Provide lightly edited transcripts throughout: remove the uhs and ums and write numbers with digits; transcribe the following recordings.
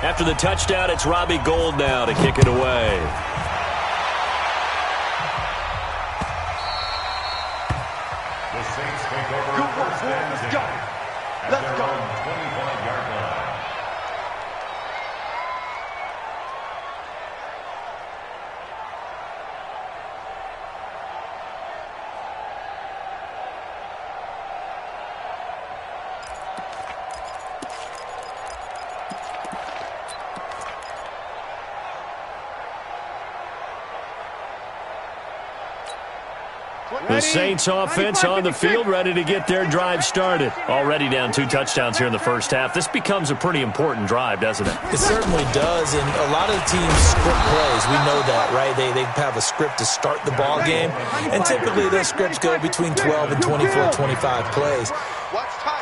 After the touchdown, it's Robbie Gould now to kick it away. The Saints take over. Let's go. Let's go. 25-yard line. The Saints offense on the field, ready to get their drive started. Already down 2 touchdowns here in the first half. This becomes a pretty important drive, doesn't it? It certainly does, and a lot of the teams script plays. We know that, right? They have a script to start the ball game, and typically those scripts go between 12 and 24, 25 plays.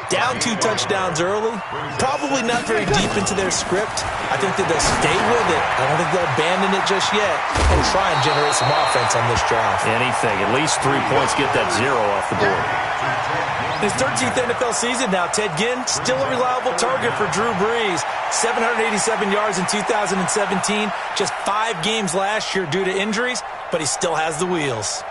Down 2 touchdowns early, probably not very deep into their script. I think that they'll stay with it. I don't think they'll abandon it just yet and try and generate some offense on this drive. Anything. At least 3 points, get that 0 off the board. His 13th NFL season now, Ted Ginn, still a reliable target for Drew Brees. 787 yards in 2017, just 5 games last year due to injuries, but he still has the wheels.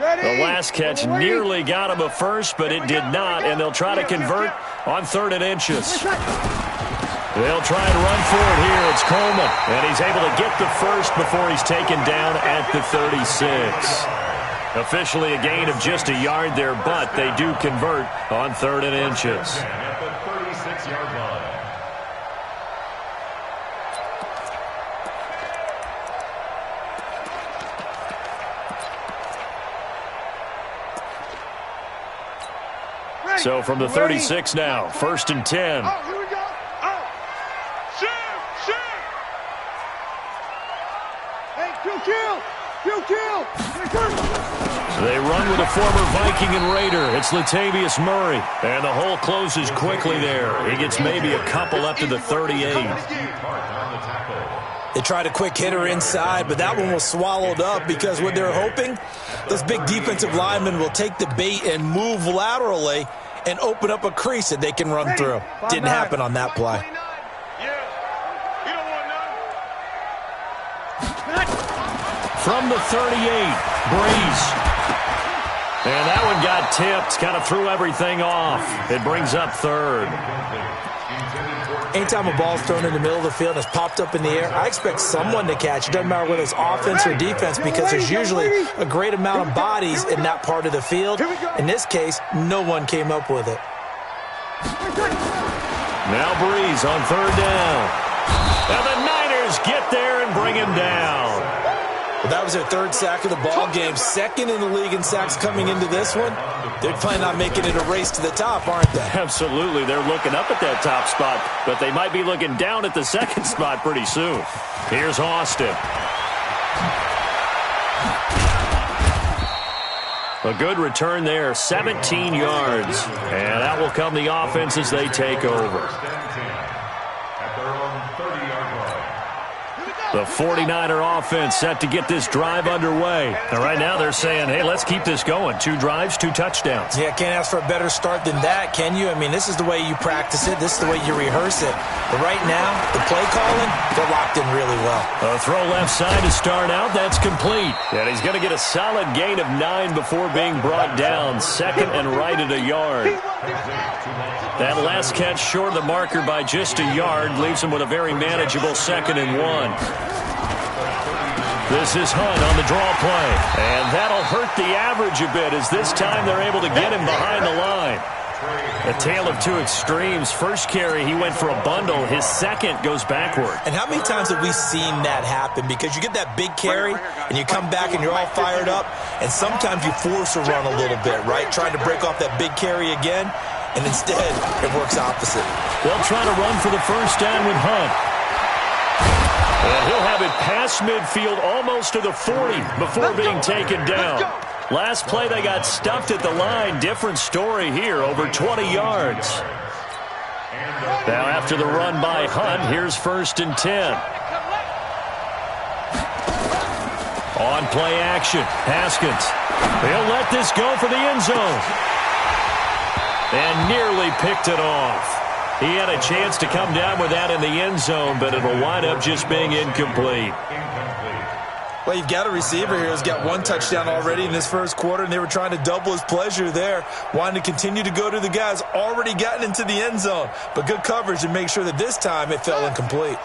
The last catch nearly got him a first, but it did not, and they'll try to convert on 3rd and inches. They'll try and run for it here. It's Coleman, and he's able to get the first before he's taken down at the 36. Officially a gain of just a yard there, but they do convert on 3rd and inches. At the 36-yard line. So from the 36 now, 1st and 10. Oh, here we go. Oh. Shoot. Hey, kill. So they run with a former Viking and Raider. It's Latavius Murray. And the hole closes quickly there. He gets maybe a couple up to the 38. They tried a quick hitter inside, but that one was swallowed up because what they're hoping, those big defensive linemen will take the bait and move laterally and open up a crease that they can run through. Didn't happen on that play. From the 38, Brees. And that one got tipped, kind of threw everything off. It brings up 3rd. Anytime a ball's thrown in the middle of the field and it's popped up in the air, I expect someone to catch. It doesn't matter whether it's offense or defense because there's usually a great amount of bodies in that part of the field. In this case, no one came up with it. Now Brees on 3rd down. And the Niners get there and bring him down. Well, that was their 3rd sack of the ball game. 2nd in the league in sacks coming into this one. They're planning on making it a race to the top, aren't they? Absolutely. They're looking up at that top spot, but they might be looking down at the 2nd spot pretty soon. Here's Austin. A good return there, 17 yards. And that will come the offense as they take over. The 49er offense set to get this drive underway. And right now they're saying, hey, let's keep this going. 2 drives, 2 touchdowns. Yeah, can't ask for a better start than that, can you? I mean, this is the way you practice it. This is the way you rehearse it. But right now, the play calling, they're locked in really well. A throw left side to start out. That's complete. And he's going to get a solid gain of 9 before being brought down. 2nd and right at a yard. That last catch short of the marker by just a yard leaves him with a very manageable 2nd and 1. This is Hunt on the draw play. And that'll hurt the average a bit as this time they're able to get him behind the line. A tale of 2 extremes. First carry, he went for a bundle. His 2nd goes backward. And how many times have we seen that happen? Because you get that big carry, and you come back and you're all fired up, and sometimes you force a run a little bit, right? Trying to break off that big carry again, and instead it works opposite. They'll try to run for the first down with Hunt. And he'll have it past midfield almost to the 40 before being taken down. Last play they got stuffed at the line. Different story here, over 20 yards. Now after the run by Hunt, here's 1st and 10. On play action, Haskins. He'll let this go for the end zone. And nearly picked it off. He had a chance to come down with that in the end zone, but it'll wind up just being incomplete. Well, you've got a receiver here who's got one touchdown already in this first quarter, and they were trying to double his pleasure there, wanting to continue to go to the guys already gotten into the end zone. But good coverage to make sure that this time it fell incomplete.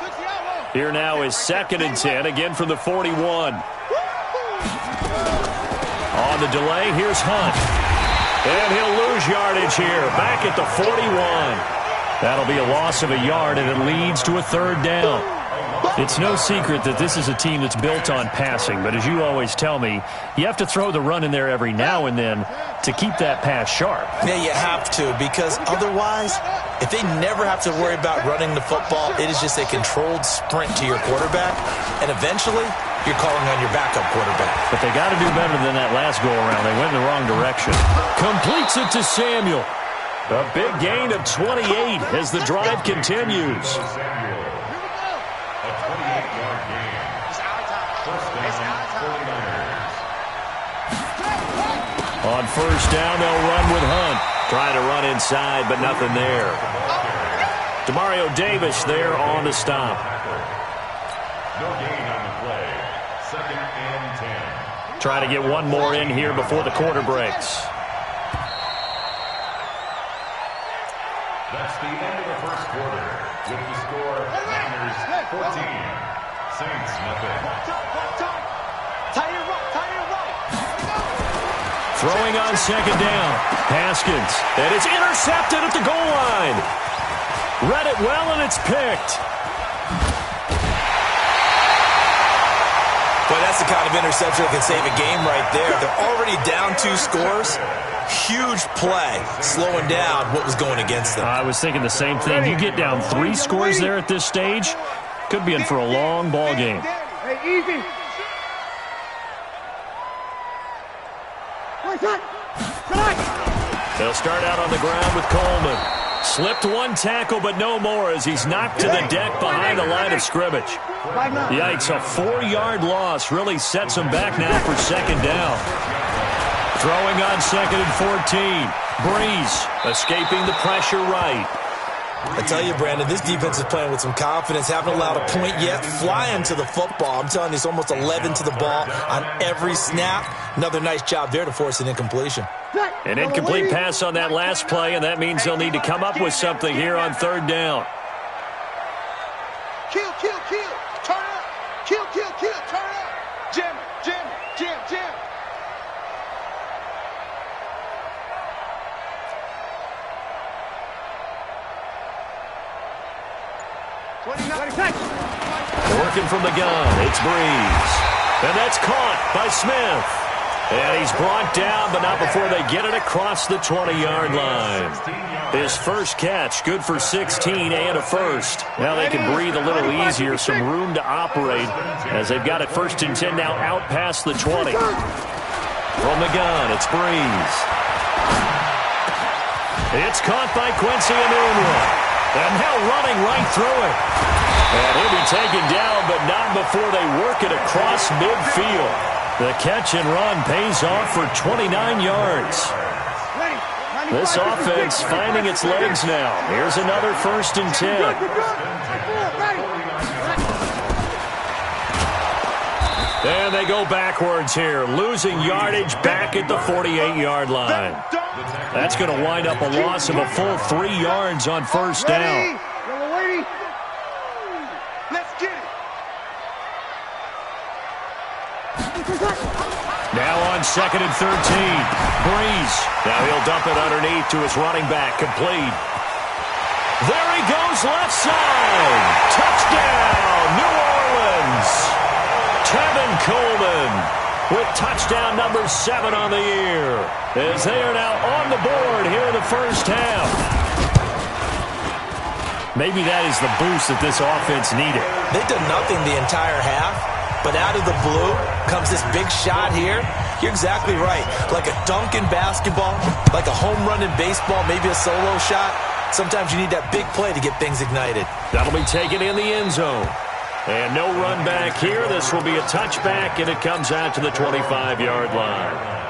Here now is 2nd and 10, again from the 41. On the delay, here's Hunt. And he'll lose yardage here, back at the 41. That'll be a loss of a yard, and it leads to a 3rd down. It's no secret that this is a team that's built on passing, but as you always tell me, you have to throw the run in there every now and then to keep that pass sharp. Yeah, you have to, because otherwise, if they never have to worry about running the football, it is just a controlled sprint to your quarterback, and eventually, you're calling on your backup quarterback. But they got to do better than that last go-around. They went in the wrong direction. Completes it to Samuel. A big gain of 28 as the drive continues. A 28-yard gain. First down, 49ers. On first down, they'll run with Hunt. Trying to run inside, but nothing there. Demario Davis there on the stop. No gain on the play. 2nd and 10. Try to get one more in here before the quarter breaks. That's the end of the first quarter. With the score, Niners 14, Saints nothing. Throwing on 2nd down. Haskins. And it's intercepted at the goal line. Read it well, and it's picked. Boy, that's the kind of interception that can save a game right there. They're already down 2 scores. Huge play, slowing down what was going against them. I was thinking the same thing. You get down 3 scores there at this stage, could be in for a long ball game. Hey, easy. They'll start out on the ground with Coleman. Slipped one tackle, but no more as he's knocked to the deck behind the line of scrimmage. Yikes, a 4-yard loss really sets him back now for 2nd down. Throwing on 2nd and 14. Breeze escaping the pressure right. I tell you, Brandon, this defense is playing with some confidence. Haven't allowed a point yet. Flying to the football. I'm telling you, it's almost 11 to the ball on every snap. Another nice job there to force an incompletion. An incomplete pass on that last play, and that means they'll need to come up with something here on 3rd down. Kill, kill, kill. Turn up. Kill, kill, kill. Turn up. Jam, jam, jam, jam. Working from the gun, it's Breeze. And that's caught by Smith. And he's brought down, but not before they get it across the 20-yard line. His first catch, good for 16 and a first. Now they can breathe a little easier, some room to operate as they've got it 1st and 10 now out past the 20. From the gun, it's Breeze. It's caught by Quincy Enunwa. And now running right through it. And he'll be taken down, but not before they work it across midfield. The catch and run pays off for 29 yards. This offense finding its legs now. Here's another 1st and 10. And they go backwards here, losing yardage back at the 48-yard line. That's going to wind up a loss of a full 3 yards on 1st down. Let's get it. Now on 2nd and 13. Breeze. Now he'll dump it underneath to his running back. Complete. There he goes left side. Touchdown, New Orleans. Tevin Coleman with touchdown number 7 on the year, as they are now on the board here in the first half. Maybe that is the boost that this offense needed. They've done nothing the entire half, but out of the blue comes this big shot here. You're exactly right. Like a dunk in basketball, like a home run in baseball, maybe a solo shot. Sometimes you need that big play to get things ignited. That'll be taken in the end zone. And no run back here. This will be a touchback, and it comes out to the 25-yard line.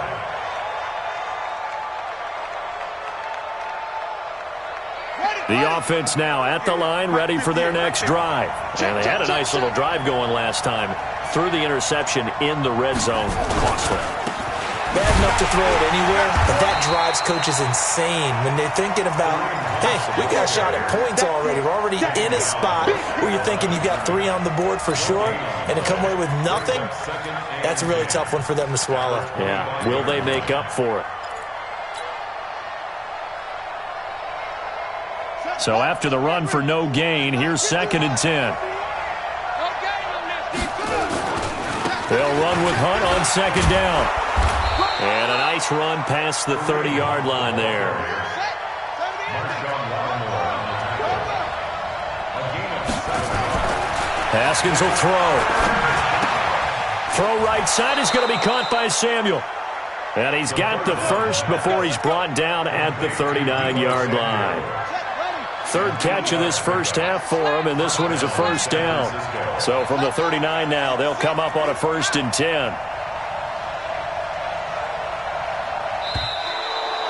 The offense now at the line, ready for their next drive. And they had a nice little drive going last time. Threw the interception in the red zone. Costly. Bad enough to throw it anywhere, but that drives coaches insane when they're thinking about, hey, we got a shot at points already. We're already in a spot where you're thinking you got 3 on the board for sure, and to come away with nothing, that's a really tough one for them to swallow. Yeah, will they make up for it? So after the run for no gain, here's 2nd and 10. They'll run with Hunt on 2nd down. And a nice run past the 30-yard line there. Haskins will throw. Throw right side is going to be caught by Samuel. And he's got the first before he's brought down at the 39-yard line. 3rd catch of this first half for him, and this one is a first down. So from the 39 now, they'll come up on a 1st and 10.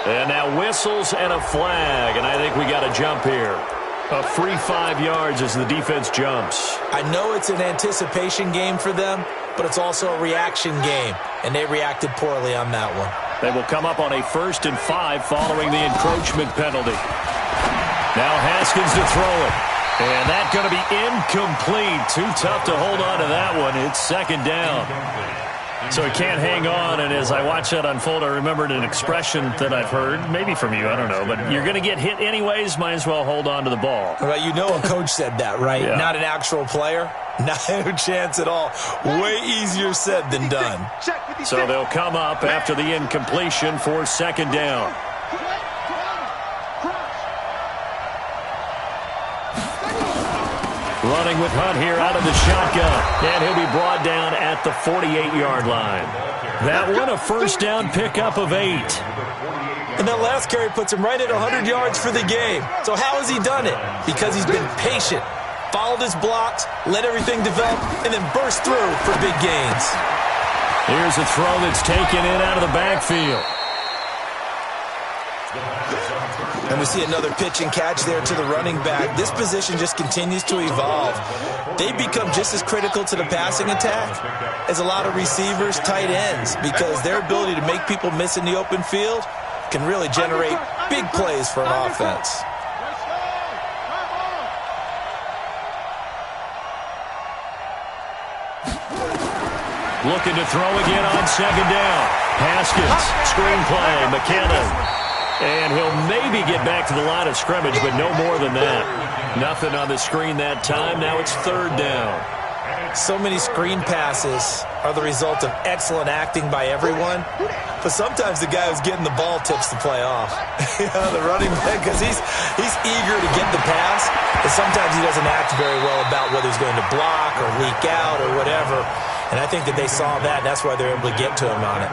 And now whistles and a flag, and I think we got a jump here. A free 5 yards as the defense jumps. I know it's an anticipation game for them, but it's also a reaction game, and they reacted poorly on that one. They will come up on a 1st and 5 following the encroachment penalty. Now Haskins to throw it. And that's going to be incomplete. Too tough to hold on to that one. It's 2nd down. So he can't hang on, and as I watch that unfold, I remembered an expression that I've heard, maybe from you, I don't know, but you're going to get hit anyways, might as well hold on to the ball. Well, you know a coach said that, right? Yeah. Not an actual player. No chance at all. Way easier said than done. So they'll come up after the incompletion for 2nd down. Running with Hunt here out of the shotgun. And he'll be brought down at the 48-yard line. That one, a 1st down pickup of 8. And that last carry puts him right at 100 yards for the game. So how has he done it? Because he's been patient, followed his blocks, let everything develop, and then burst through for big gains. Here's a throw that's taken in out of the backfield. And we see another pitch and catch there to the running back. This position just continues to evolve. They become just as critical to the passing attack as a lot of receivers, tight ends, because their ability to make people miss in the open field can really generate big plays for an offense. Looking to throw again on 2nd down. Haskins, screen play, McKinnon. And he'll maybe get back to the line of scrimmage, but no more than that. Nothing on the screen that time. Now it's 3rd down. So many screen passes are the result of excellent acting by everyone, but sometimes the guy who's getting the ball tips the play off. The running back, because he's eager to get the pass, but sometimes he doesn't act very well about whether he's going to block or leak out or whatever. And I think that they saw that, and that's why they're able to get to him on it.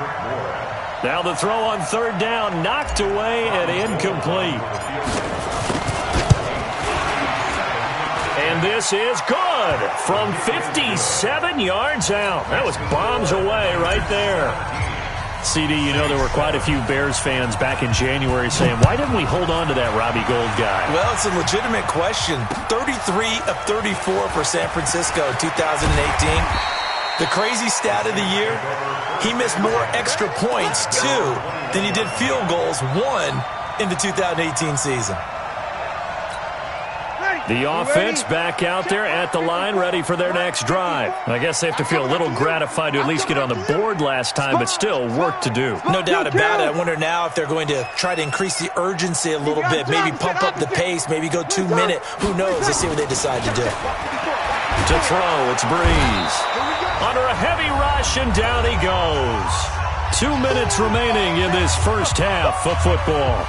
Now the throw on 3rd down, knocked away and incomplete. And this is good from 57 yards out. That was bombs away right there. CD, you know there were quite a few Bears fans back in January saying, why didn't we hold on to that Robbie Gould guy? Well, it's a legitimate question. 33 of 34 for San Francisco in 2018. The crazy stat of the year, he missed more extra points, 2, than he did field goals, 1, in the 2018 season. The offense back out there at the line, ready for their next drive. I guess they have to feel a little gratified to at least get on the board last time, but still work to do. No doubt about it. I wonder now if they're going to try to increase the urgency a little bit, maybe pump up the pace, maybe go 2 minute. Who knows? Let's see what they decide to do. To throw, it's Breeze. Under a heavy rush, and down he goes. 2 minutes remaining in this first half of football.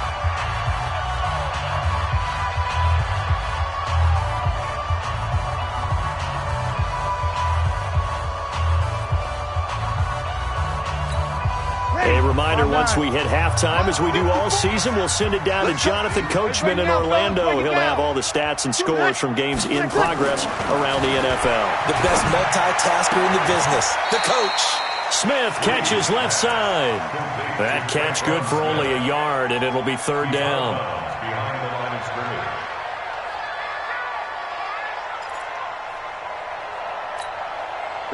A reminder once Once we hit halftime, as we do all season, we'll send it down to Jonathan Coachman in Orlando. He'll have all the stats and scores from games in progress around the NFL. The best multitasker in the business, the coach. Smith catches left side. That catch good for only a yard, and it'll be third down. Behind the line of scrimmage.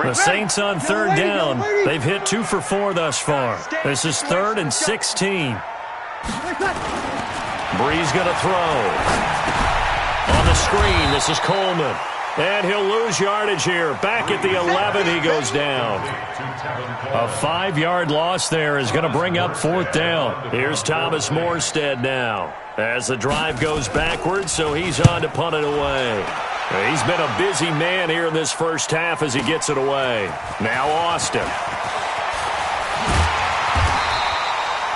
The Saints on third down. They've hit 2 for 4 thus far. This is 3rd and 16. Breeze going to throw. On the screen, this is Coleman. And he'll lose yardage here. Back at the 11, he goes down. A 5-yard loss there is going to bring up 4th down. Here's Thomas Morstead now as the drive goes backwards, so he's on to punt it away. He's been a busy man here in this first half as he gets it away. Now Austin.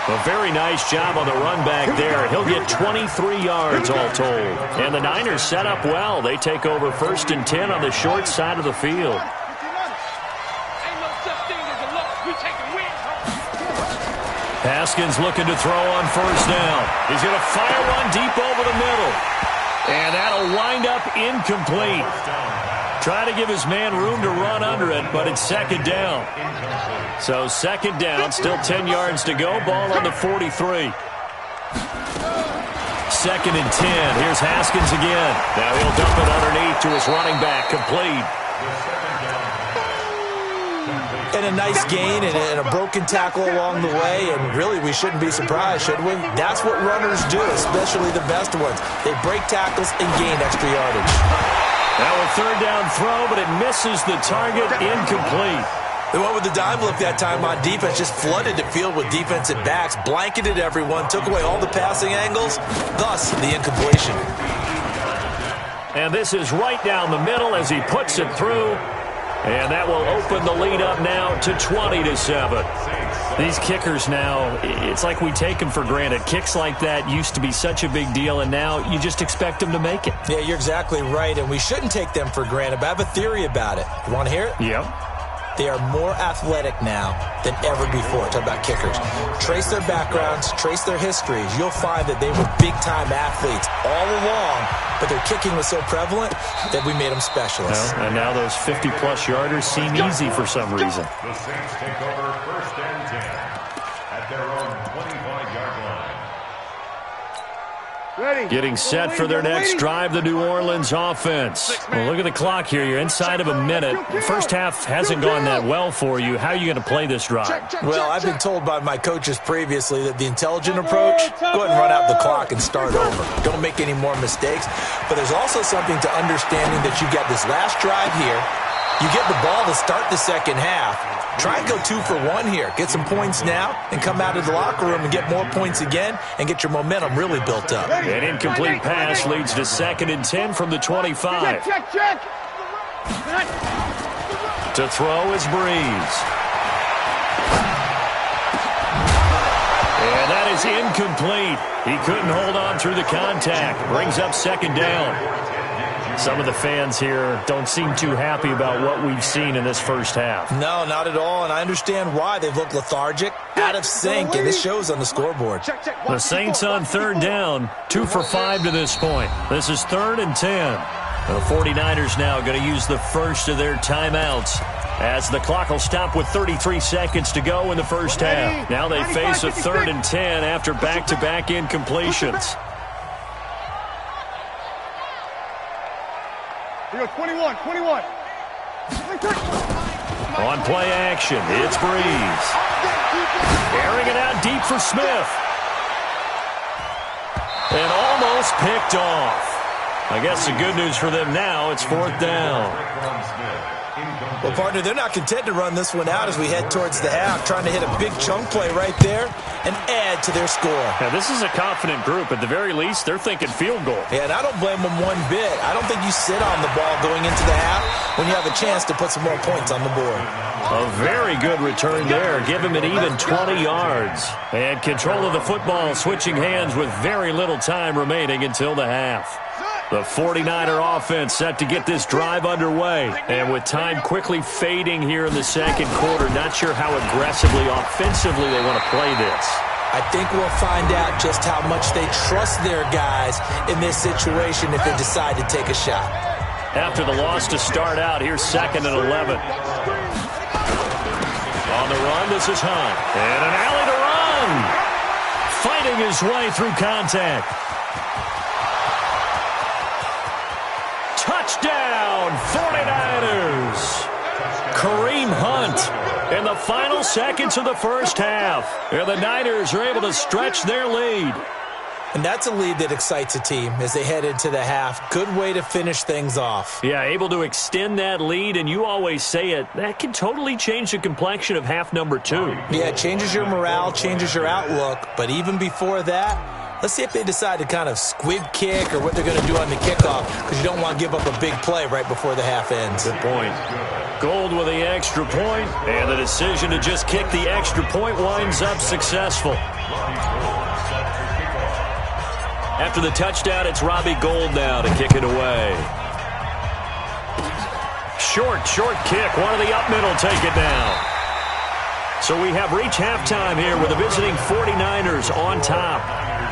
A very nice job on the run back there. He'll get 23 yards all told. And the Niners set up well. They take over 1st and 10 on the short side of the field. Haskins looking to throw on 1st down. He's going to fire one deep over the middle. And that'll wind up incomplete. Trying to give his man room to run under it, but it's 2nd down. So 2nd down, still 10 yards to go. Ball on the 43. 2nd and 10. Here's Haskins again. Now he'll dump it underneath to his running back. Complete. And a nice gain and a broken tackle along the way, and really we shouldn't be surprised, should we? That's what runners do, especially the best ones. They break tackles and gain extra yardage. Now a 3rd down throw, but it misses the target. Incomplete. They went with the dime look that time on defense, just flooded the field with defensive backs, blanketed everyone, took away all the passing angles, thus the incompletion. And this is right down the middle as he puts it through. And that will open the lead up now to 20-7. These kickers now, it's like we take them for granted. Kicks like that used to be such a big deal, and now you just expect them to make it. Yeah, you're exactly right, and we shouldn't take them for granted, but I have a theory about it. You want to hear it? Yep. They are more athletic now than ever before. Talk about kickers. Trace their backgrounds, trace their histories. You'll find that they were big-time athletes all along, but their kicking was so prevalent that we made them specialists. Well, and now those 50-plus yarders seem easy for some reason. The Saints take over 1st and 10 at their own 25-yard line. Getting set for their next drive, the New Orleans offense. Well, look at the clock here. You're inside of a minute. The first half hasn't gone that well for you. How are you going to play this drive? Well, I've been told by my coaches previously that the intelligent approach, go ahead and run out the clock and start over. Don't make any more mistakes. But there's also something to understanding that you got this last drive here. You get the ball to start the second half. Try and go 2 for 1 here. Get some points now and come out of the locker room and get more points again and get your momentum really built up. An incomplete pass leads to 2nd and 10 from the 25. Check. To throw is Breeze. And that is incomplete. He couldn't hold on through the contact. Brings up 2nd down. Some of the fans here don't seem too happy about what we've seen in this first half. No, not at all, and I understand why. They've looked lethargic, out of sync, and it shows on the scoreboard. The Saints on 3rd down, 2 for 5 to this point. This is 3rd and 10. The 49ers now going to use the first of their timeouts as the clock will stop with 33 seconds to go in the first half. Now they face a 3rd and 10 after back-to-back incompletions. 21. On play action, it's Breeze. Airing it out deep for Smith. And almost picked off. I guess the good news for them now, it's 4th down. Well, partner, they're not content to run this one out as we head towards the half, trying to hit a big chunk play right there and add to their score. Now, this is a confident group. At the very least, they're thinking field goal. Yeah, and I don't blame them one bit. I don't think you sit on the ball going into the half when you have a chance to put some more points on the board. A very good return there. Give him an even 20 yards. And control of the football, switching hands with very little time remaining until the half. The 49er offense set to get this drive underway. And with time quickly fading here in the second quarter, not sure how aggressively, offensively they want to play this. I think we'll find out just how much they trust their guys in this situation if they decide to take a shot. After the loss to start out, here's 2nd and 11. On the run, this is Hunt. And an alley to run. Fighting his way through contact. Touchdown, 49ers. Kareem Hunt in the final seconds of the first half. And the Niners are able to stretch their lead. And that's a lead that excites a team as they head into the half. Good way to finish things off. Yeah, able to extend that lead, and you always say it, that can totally change the complexion of half number 2. Yeah, it changes your morale, changes your outlook. But even before that, let's see if they decide to kind of squib kick or what they're going to do on the kickoff, because you don't want to give up a big play right before the half ends. Good point. Gold with the extra point, and the decision to just kick the extra point winds up successful. After the touchdown, it's Robbie Gould now to kick it away. Short kick. One of the up middle take it down. So we have reached halftime here with the visiting 49ers on top.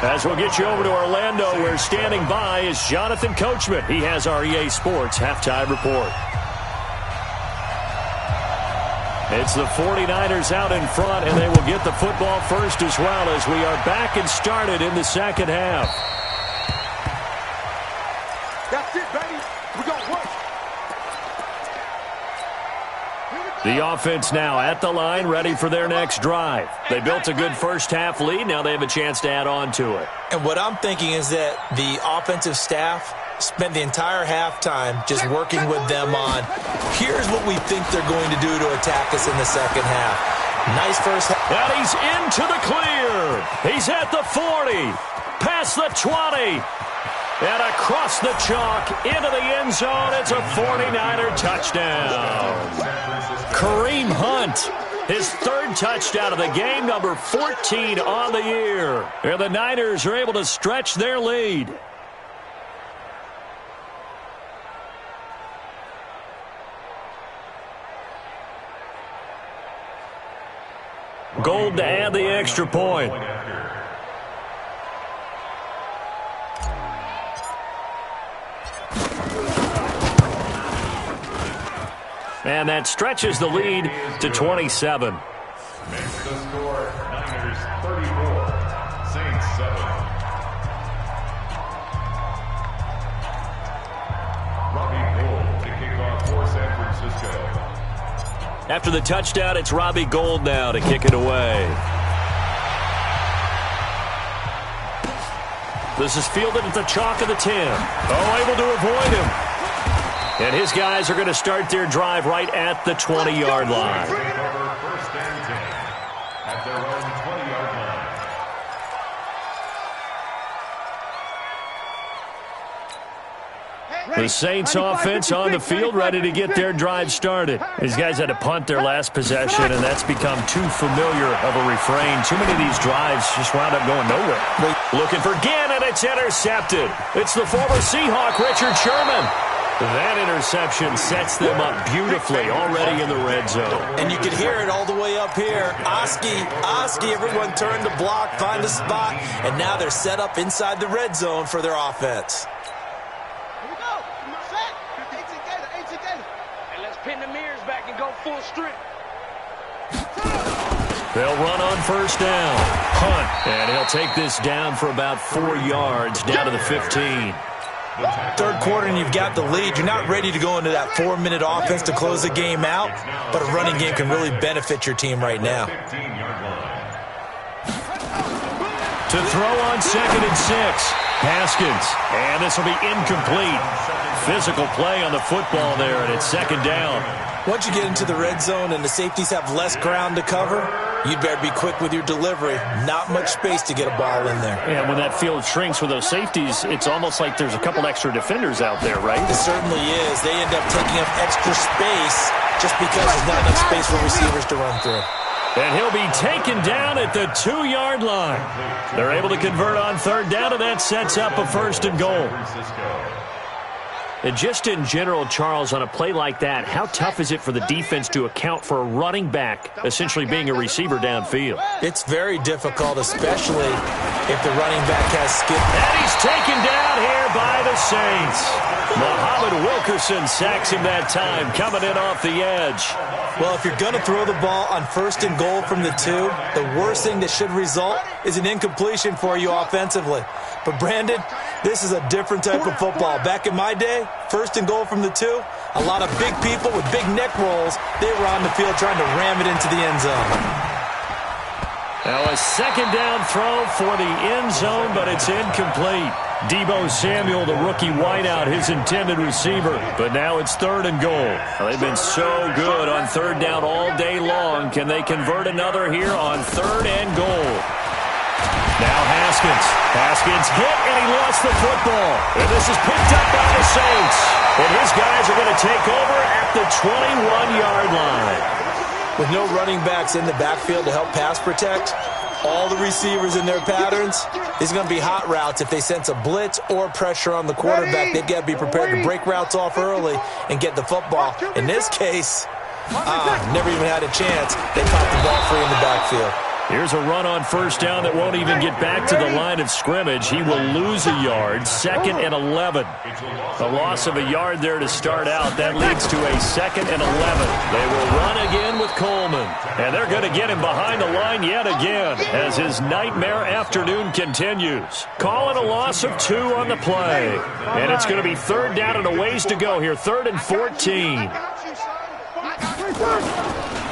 As we'll get you over to Orlando, where standing by is Jonathan Coachman. He has our EA Sports halftime report. It's the 49ers out in front, and they will get the football first as well as we are back and started in the second half. That's it, baby. We're going to work. The offense now at the line, ready for their next drive. They built a good first half lead. Now they have a chance to add on to it. And what I'm thinking is that the offensive staff spent the entire halftime just working with them on, here's what we think they're going to do to attack us in the second half. Nice first half. And he's into the clear. He's at the 40, past the 20, and across the chalk into the end zone. It's a 49er touchdown. Kareem Hunt, his 3rd touchdown of the game, number 14 on the year. And the Niners are able to stretch their lead. Gold to add the extra point. And that stretches the lead to 27. Makes the score Niners 34, Saints 7. Robbie Gould to kick off for San Francisco. After the touchdown, it's Robbie Gould now to kick it away. This is fielded at the chalk of the 10. Oh, able to avoid him. And his guys are going to start their drive right at the 20-yard line. First and 10 at their own 20-yard line. The Saints offense on the field, ready to get their drive started. These guys had to punt their last possession, and that's become too familiar of a refrain. Too many of these drives just wound up going nowhere. Looking for Ginn, and it's intercepted. It's the former Seahawk, Richard Sherman. That interception sets them up beautifully already in the red zone. And you can hear it all the way up here. Oski, everyone turned to block, find a spot, and now they're set up inside the red zone for their offense. Here we go. Set. Ain't together. And let's pin the mirrors back and go full strip. They'll run on first down. Hunt, and he'll take this down for about 4 yards, down to the 15. Third quarter and you've got the lead. You're not ready to go into that 4-minute offense to close the game out, but a running game can really benefit your team right now. To throw on 2nd and 6. Haskins, and this will be incomplete. Physical play on the football there, and it's 2nd down. Once you get into the red zone and the safeties have less ground to cover, you'd better be quick with your delivery. Not much space to get a ball in there. And when that field shrinks with those safeties, it's almost like there's a couple extra defenders out there, right? It certainly is. They end up taking up extra space just because there's not enough space for receivers to run through. And he'll be taken down at the 2-yard line. They're able to convert on 3rd down, and that sets up a 1st and goal. And just in general, Charles, on a play like that, how tough is it for the defense to account for a running back essentially being a receiver downfield? It's very difficult, especially if the running back has skip. And he's taken down here by the Saints. Muhammad Wilkerson sacks him that time, coming in off the edge. Well, if you're going to throw the ball on 1st and goal from the 2, the worst thing that should result is an incompletion for you offensively. But, Brandon, this is a different type of football. Back in my day, 1st and goal from the 2, a lot of big people with big neck rolls, they were on the field trying to ram it into the end zone. Now a 2nd down throw for the end zone, but it's incomplete. Deebo Samuel, the rookie wideout, his intended receiver. But now it's 3rd and goal. Well, they've been so good on 3rd down all day long. Can they convert another here on 3rd and goal? Now Haskins. Haskins hit, and he lost the football. And this is picked up by the Saints. And his guys are going to take over at the 21-yard line. With no running backs in the backfield to help pass protect, all the receivers in their patterns, there's going to be hot routes. If they sense a blitz or pressure on the quarterback, they've got to be prepared to break routes off early and get the football. In this case, never even had a chance. They caught the ball free in the backfield. Here's a run on 1st down that won't even get back to the line of scrimmage. He will lose a yard, 2nd and 11. A loss of a yard there to start out. That leads to a 2nd and 11. They will run again with Coleman. And they're going to get him behind the line yet again as his nightmare afternoon continues. Calling a loss of 2 on the play. And it's going to be 3rd down and a ways to go here, 3rd and 14.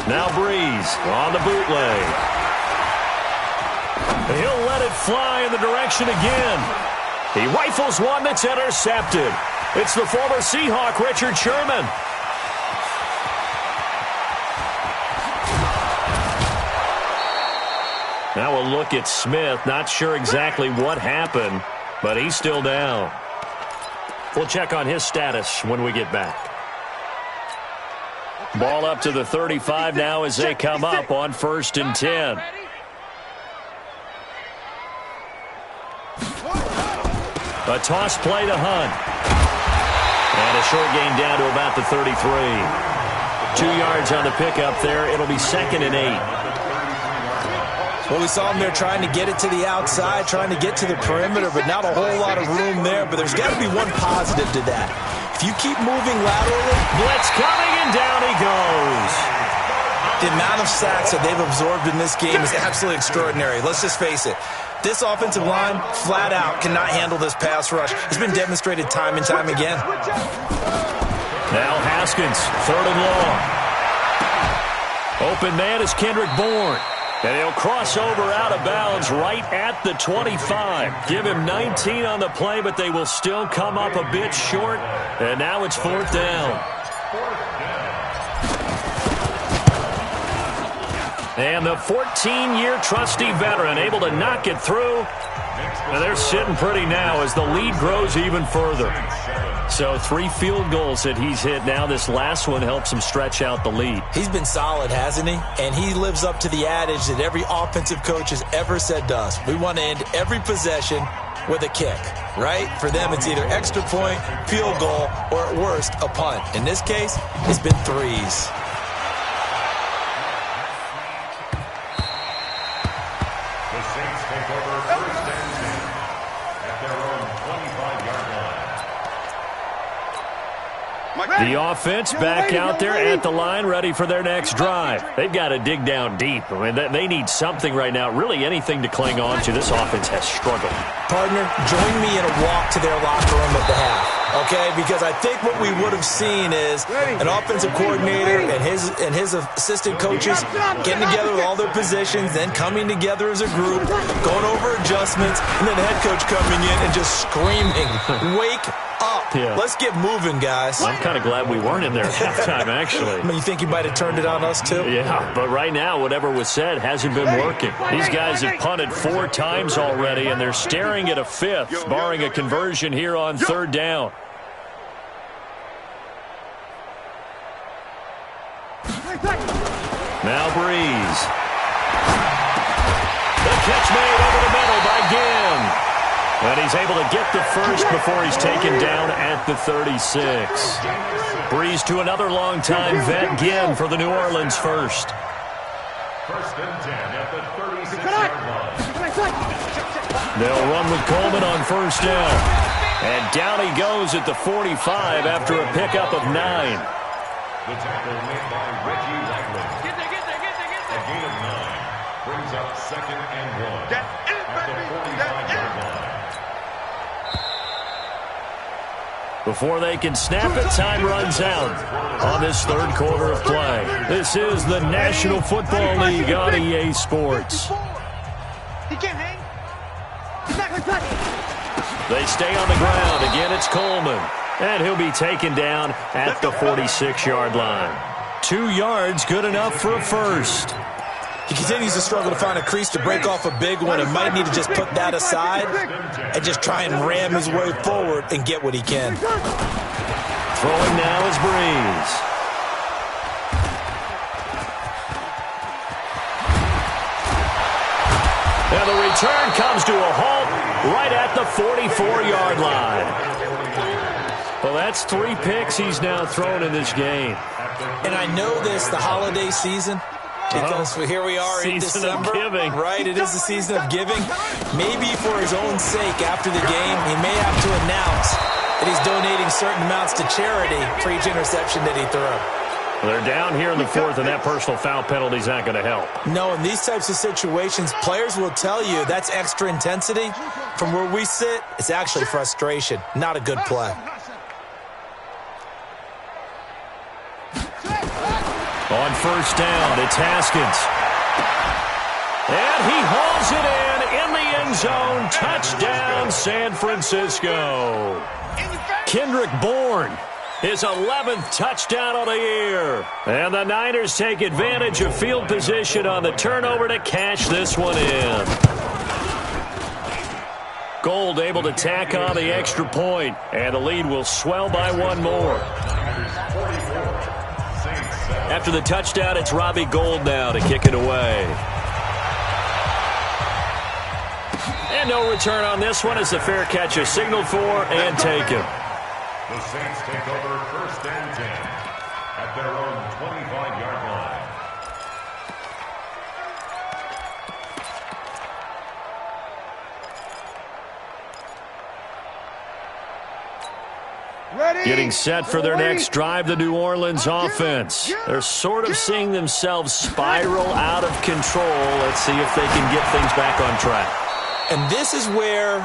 Now Breeze on the bootleg. He'll let it fly in the direction again. He rifles one that's intercepted. It's the former Seahawk, Richard Sherman. Now a look at Smith. Not sure exactly what happened, but he's still down. We'll check on his status when we get back. Ball up to the 35 now as they come up on 1st and 10. A toss play to Hunt. And a short gain down to about the 33. 2 yards on the pickup there. It'll be 2nd and 8. Well, we saw him there trying to get it to the outside, trying to get to the perimeter, but not a whole lot of room there. But there's got to be one positive to that. If you keep moving laterally, blitz coming, and down he goes. The amount of sacks that they've absorbed in this game is absolutely extraordinary. Let's just face it. This offensive line, flat out, cannot handle this pass rush. It's been demonstrated time and time again. Now Haskins, 3rd and long. Open man is Kendrick Bourne. And he'll cross over out of bounds right at the 25. Give him 19 on the play, but they will still come up a bit short. And now it's 4th down. And the 14-year trusty veteran able to knock it through. And they're sitting pretty now as the lead grows even further. So 3 field goals that he's hit now. This last one helps him stretch out the lead. He's been solid, hasn't he? And he lives up to the adage that every offensive coach has ever said to us. We want to end every possession with a kick, right? For them, it's either extra point, field goal, or at worst, a punt. In this case, it's been 3s. The offense back out there at the line, ready for their next drive. They've got to dig down deep. I mean, they need something right now, really anything to cling on to. This offense has struggled. Partner, join me in a walk to their locker room at the half, okay? Because I think what we would have seen is an offensive coordinator and his assistant coaches getting together with all their positions, then coming together as a group, going over adjustments, and then the head coach coming in and just screaming, "Wake up. Yeah. Let's get moving, guys." I'm kind of glad we weren't in there at halftime, actually. I mean, you think he might have turned it on us, too? Yeah, but right now, whatever was said hasn't been working. These guys have punted 4 times already, and they're staring at a 5th, barring a conversion here on 3rd down. Now Breeze. The catch made over the middle by Ginn. And And he's able to get the first before he's taken down at the 36. Breeze to another long-time vet, Ginn, for the New Orleans first. First and 10 at the 36-yard line. They'll run with Coleman on first down. And down he goes at the 45 after a pickup of 9. The tackle made by Reggie Wagler. A gain of 9 brings up second and 1 at the 45-yard line. Before they can snap it, time runs out on this third quarter of play. This is the National Football League on EA Sports. He can't hang. They stay on the ground. Again, it's Coleman. And he'll be taken down at the 46-yard line. 2 yards, good enough for a first. He continues to struggle to find a crease to break off a big one and might need to just put that aside and just try and ram his way forward and get what he can. Throwing now is Breeze. And the return comes to a halt right at the 44-yard line. Well, that's 3 picks he's now thrown in this game. And I know this, the holiday season, because here we are in December, of giving. Right? It is the season of giving. Maybe for his own sake, after the game, he may have to announce that he's donating certain amounts to charity for each interception that he threw. They're down here in the 4th, and that personal foul penalty is not going to help. No, in these types of situations, players will tell you that's extra intensity. From where we sit, it's actually frustration, not a good play. On first down, it's Haskins. And he hauls it in the end zone. Touchdown, San Francisco. Kendrick Bourne, his 11th touchdown of the year. And the Niners take advantage of field position on the turnover to cash this one in. Gold able to tack on the extra point, and the lead will swell by 1 more. After the touchdown, it's Robbie Gould now to kick it away. And no return on this one as the fair catch is signaled for and taken. The Saints take over first and 10 at their own 25-yard line. Getting set for their next drive, the New Orleans offense. They're sort of seeing themselves spiral out of control. Let's see if they can get things back on track. And this is where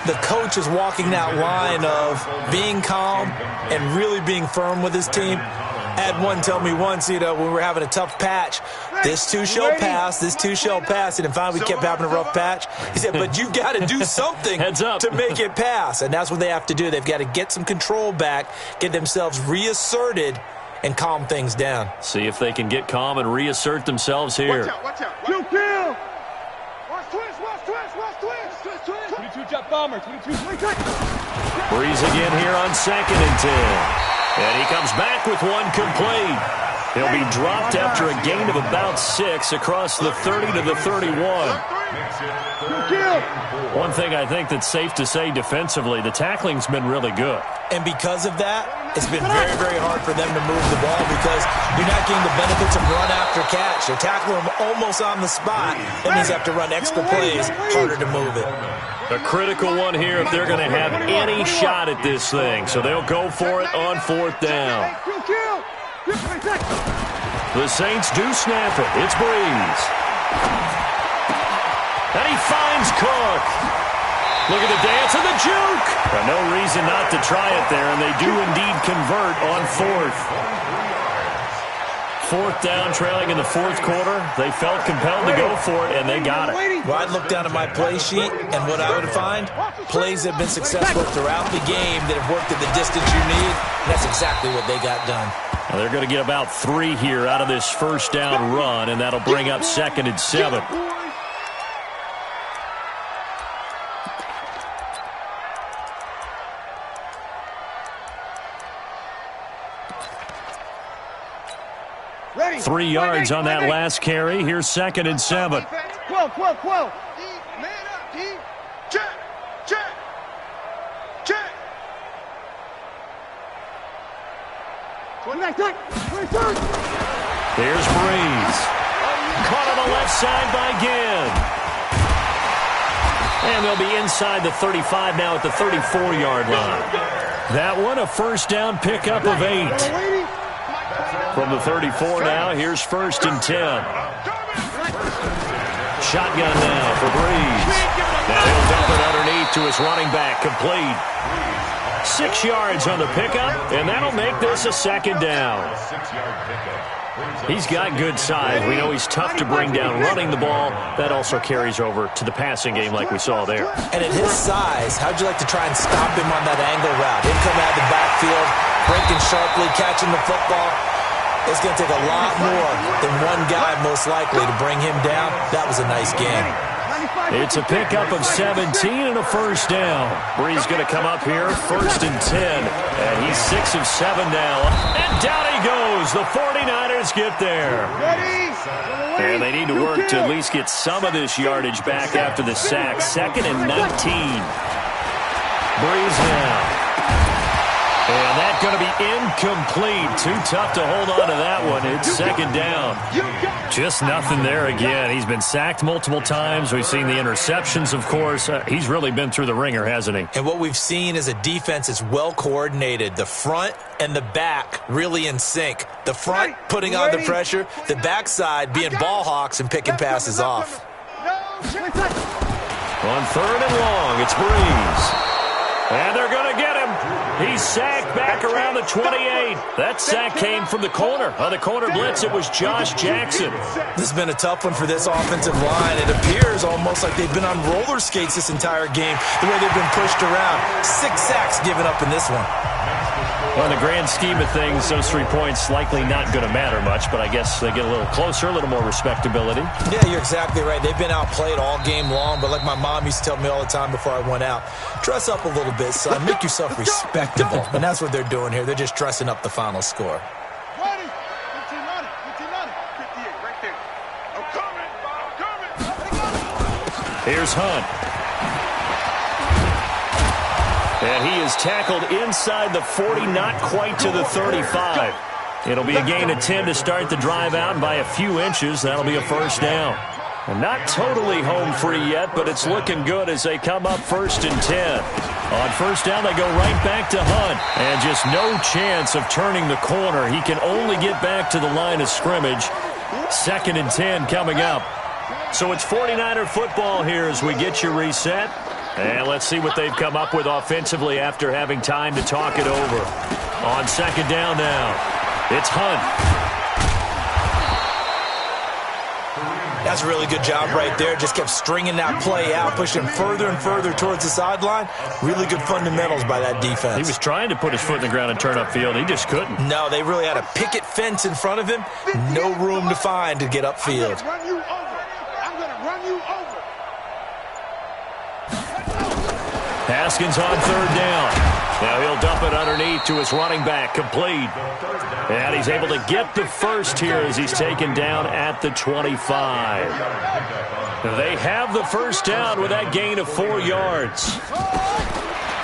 the coach is walking that line of being calm and really being firm with his team. I had one tell me once, when we were having a tough patch, this too shall pass, this too shall pass. And finally we kept having a rough patch. He said, but you've got to do something to make it pass. And that's what they have to do. They've got to get some control back, get themselves reasserted, and calm things down. See if they can get calm and reassert themselves here. Watch out. Kill. Watch twist. 22 jump bomber, 22. Breeze again here on 2nd and 10. And he comes back with one complete. He'll be dropped after a gain of about 6 across the 30 to the 31. One thing I think that's safe to say defensively, the tackling's been really good. And because of that, it's been very, very hard for them to move the ball because you're not getting the benefits of run after catch. You're tackling them almost on the spot. That means you have to run extra plays, harder to move it. A critical one here if they're going to have any shot at this thing. So they'll go for it on 4th down. The Saints do snap it. It's Breeze. And he finds Cook. Look at the dance and the juke. No reason not to try it there, and they do indeed convert on 4th. 4th down, trailing in the 4th quarter. They felt compelled to go for it, and they got it. Well, I'd look down at my play sheet, and what I would find, plays that have been successful throughout the game that have worked at the distance you need. That's exactly what they got done. Now they're going to get about 3 here out of this first down run, and that'll bring up 2nd and 7. Ready. 3 yards on that last carry. Here's 2nd and 7. Quell. Man up, D. Check. Here's Breeze. Caught on the left side by Ginn. And they'll be inside the 35 now at the 34-yard line. That one, a first down pickup of 8. From the 34 now, here's 1st and 10. Shotgun now for Breeze. Now he'll dump it underneath to his running back, complete. 6 yards on the pickup, and that'll make this a 2nd down. He's got good size. We know he's tough to bring down running the ball. That also carries over to the passing game like we saw there. And at his size, how'd you like to try and stop him on that angle route? Him coming out of the backfield, breaking sharply, catching the football. It's going to take a lot more than one guy, most likely, to bring him down. That was a nice game. It's a pickup of 17 and a first down. Breeze going to come up here, 1st and 10. And he's 6 of 7 now. And down he goes. The 49ers get there. And they need to work to at least get some of this yardage back after the sack. 2nd and 19. Breeze now. And that's going to be incomplete. Too tough to hold on to that one. It's 2nd down. Just nothing there again. He's been sacked multiple times. We've seen the interceptions, of course. He's really been through the ringer, hasn't he? And what we've seen is a defense that's well coordinated. The front and the back really in sync. The front putting on the pressure. The backside being ball hawks and picking passes off. On 3rd and long, it's Breeze. And they're going to get him. He's sacked back around the 28. That sack came from the corner. On the corner blitz, it was Josh Jackson. This has been a tough one for this offensive line. It appears almost like they've been on roller skates this entire game, the way they've been pushed around. 6 sacks given up in this one. Well, in the grand scheme of things, those 3 points likely not going to matter much, but I guess they get a little closer, a little more respectability. Yeah, you're exactly right. They've been outplayed all game long, but like my mom used to tell me all the time before I went out, dress up a little bit, son. Make yourself respectable. And that's what they're doing here. They're just dressing up the final score. Here's Hunt. And he is tackled inside the 40, not quite to the 35. It'll be a gain of 10 to start the drive out, and by a few inches, that'll be a first down. And not totally home free yet, but it's looking good as they come up 1st and 10. On first down, they go right back to Hunt. And just no chance of turning the corner. He can only get back to the line of scrimmage. 2nd and 10 coming up. So it's 49er football here as we get you reset. And let's see what they've come up with offensively after having time to talk it over. On 2nd down now, it's Hunt. That's a really good job right there. Just kept stringing that play out, pushing further and further towards the sideline. Really good fundamentals by that defense. He was trying to put his foot in the ground and turn upfield. He just couldn't. No, they really had a picket fence in front of him. No room to find to get upfield. Haskins on 3rd down. Now he'll dump it underneath to his running back, complete. And he's able to get the first here as he's taken down at the 25. They have the first down with that gain of 4 yards.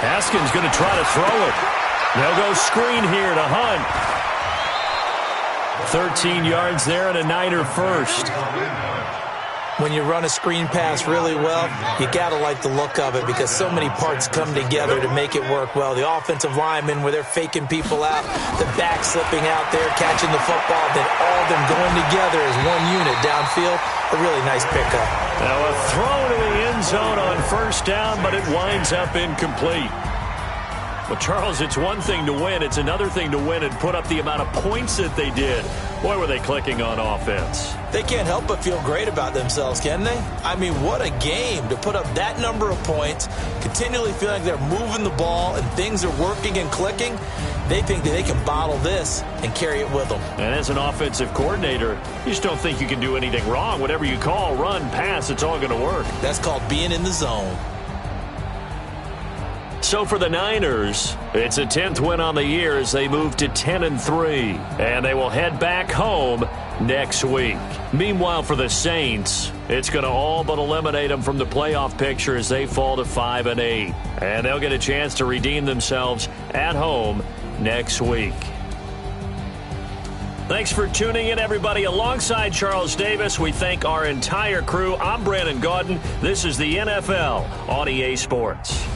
Haskins going to try to throw it. They'll go screen here to Hunt. 13 yards there and a Niner first. When you run a screen pass really well, you got to like the look of it because so many parts come together to make it work well. The offensive linemen, where they're faking people out, the back slipping out there, catching the football, then all of them going together as one unit downfield. A really nice pickup. Now a throw to the end zone on first down, but it winds up incomplete. Well, Charles, it's one thing to win. It's another thing to win and put up the amount of points that they did. Boy, were they clicking on offense. They can't help but feel great about themselves, can they? I mean, what a game to put up that number of points, continually feeling like they're moving the ball and things are working and clicking. They think that they can bottle this and carry it with them. And as an offensive coordinator, you just don't think you can do anything wrong. Whatever you call, run, pass, it's all going to work. That's called being in the zone. So for the Niners, it's a 10th win on the year as they move to 10-3, and they will head back home next week. Meanwhile, for the Saints, it's going to all but eliminate them from the playoff picture as they fall to 5-8, and they'll get a chance to redeem themselves at home next week. Thanks for tuning in, everybody. Alongside Charles Davis, we thank our entire crew. I'm Brandon Gaudin. This is the NFL on EA Sports.